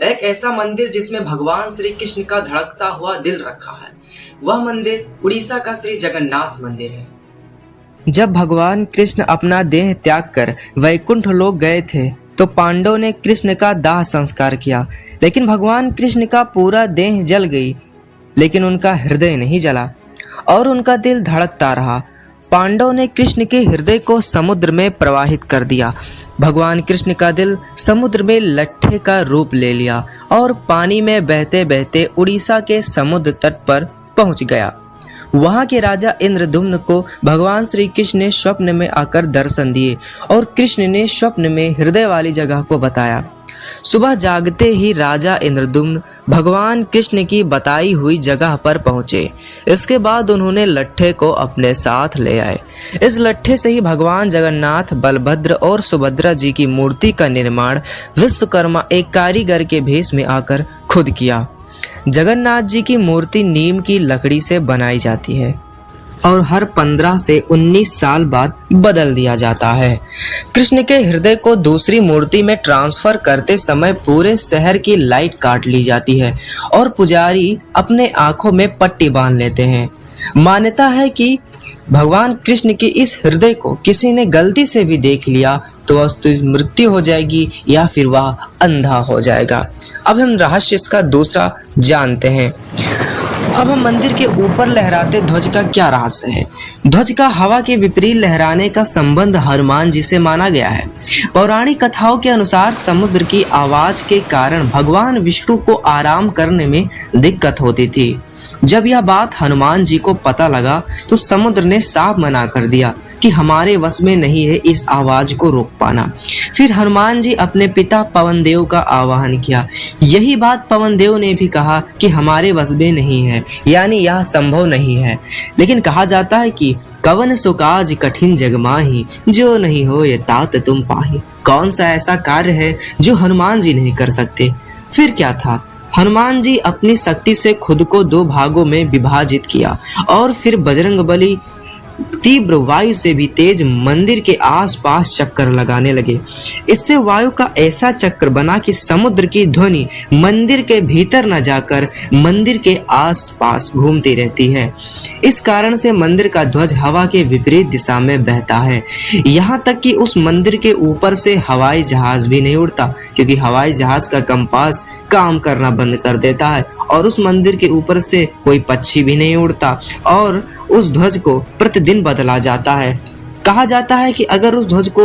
एक ऐसा मंदिर जिसमें भगवान श्री कृष्ण का धड़कता हुआ दिल रखा है। वह मंदिर उड़ीसा का श्री जगन्नाथ मंदिर है। जब भगवान कृष्ण अपना देह त्याग कर वैकुंठ लोक गए थे तो पांडवों ने कृष्ण का दाह संस्कार किया, लेकिन भगवान कृष्ण का पूरा देह जल गई, लेकिन उनका हृदय नहीं जला और उनका दिल धड़कता रहा। पांडवों ने कृष्ण के हृदय को समुद्र में प्रवाहित कर दिया। भगवान कृष्ण का दिल समुद्र में लट्ठे का रूप ले लिया और पानी में बहते बहते उड़ीसा के समुद्र तट पर पहुंच गया। वहां के राजा इंद्रदुम्न को भगवान श्री कृष्ण ने स्वप्न में आकर दर्शन दिए और कृष्ण ने स्वप्न में हृदय वाली जगह को बताया। सुबह जागते ही राजा इंद्रदुम्न भगवान कृष्ण की बताई हुई जगह पर पहुंचे। इसके बाद उन्होंने लट्ठे को अपने साथ ले आए। इस लट्ठे से ही भगवान जगन्नाथ, बलभद्र और सुभद्रा जी की मूर्ति का निर्माण विश्वकर्मा एक कारीगर के भेष में आकर खुद किया। जगन्नाथ जी की मूर्ति नीम की लकड़ी से बनाई जाती है और हर 15 से 19 साल बाद बदल दिया जाता है। कृष्ण के हृदय को दूसरी मूर्ति में ट्रांसफर करते समय पूरे शहर की लाइट काट ली जाती है और पुजारी अपने आंखों में पट्टी बांध लेते हैं। मान्यता है कि भगवान कृष्ण के इस हृदय को किसी ने गलती से भी देख लिया तो उसकी मृत्यु हो जाएगी या फिर वह अंधा हो जाएगा। अब हम रहस्य इसका दूसरा जानते हैं। अब हम मंदिर के ऊपर लहराते ध्वज का क्या रहस्य है। ध्वज का हवा के विपरीत लहराने का संबंध हनुमान जी से माना गया है। पौराणिक कथाओं के अनुसार समुद्र की आवाज के कारण भगवान विष्णु को आराम करने में दिक्कत होती थी। जब यह बात हनुमान जी को पता लगा तो समुद्र ने साफ मना कर दिया कि हमारे वश में नहीं है इस आवाज को रोक पाना। फिर हनुमान जी अपने पिता पवन देव का आवाहन किया। यही बात पवन देव ने भी कहा कि हमारे वश में नहीं है, यानी यह संभव नहीं है। लेकिन कहा जाता है कि कवन सो काज कठिन जग माही, जो नहीं हो ये तात तुम पाही। कौन सा ऐसा कार्य है जो हनुमान जी नहीं कर सकते। फिर क्या था, हनुमान जी अपनी शक्ति से खुद को 2 भागों में विभाजित किया और फिर बजरंगबली तीव्र वायु से भी तेज मंदिर के आसपास चक्कर लगाने लगे। इससे वायु का ऐसा चक्कर बना कि समुद्र की ध्वनि मंदिर के भीतर न जाकर मंदिर के आसपास घूमती रहती है। इस कारण से मंदिर का ध्वज हवा के विपरीत दिशा में बहता है। यहाँ तक कि उस मंदिर के ऊपर से हवाई जहाज भी नहीं उड़ता, क्योंकि हवाई जहाज का कंपास काम करना बंद कर देता है और उस मंदिर के ऊपर से कोई पक्षी भी नहीं उड़ता और उस ध्वज को प्रतिदिन बदला जाता है। कहा जाता है कि अगर उस ध्वज को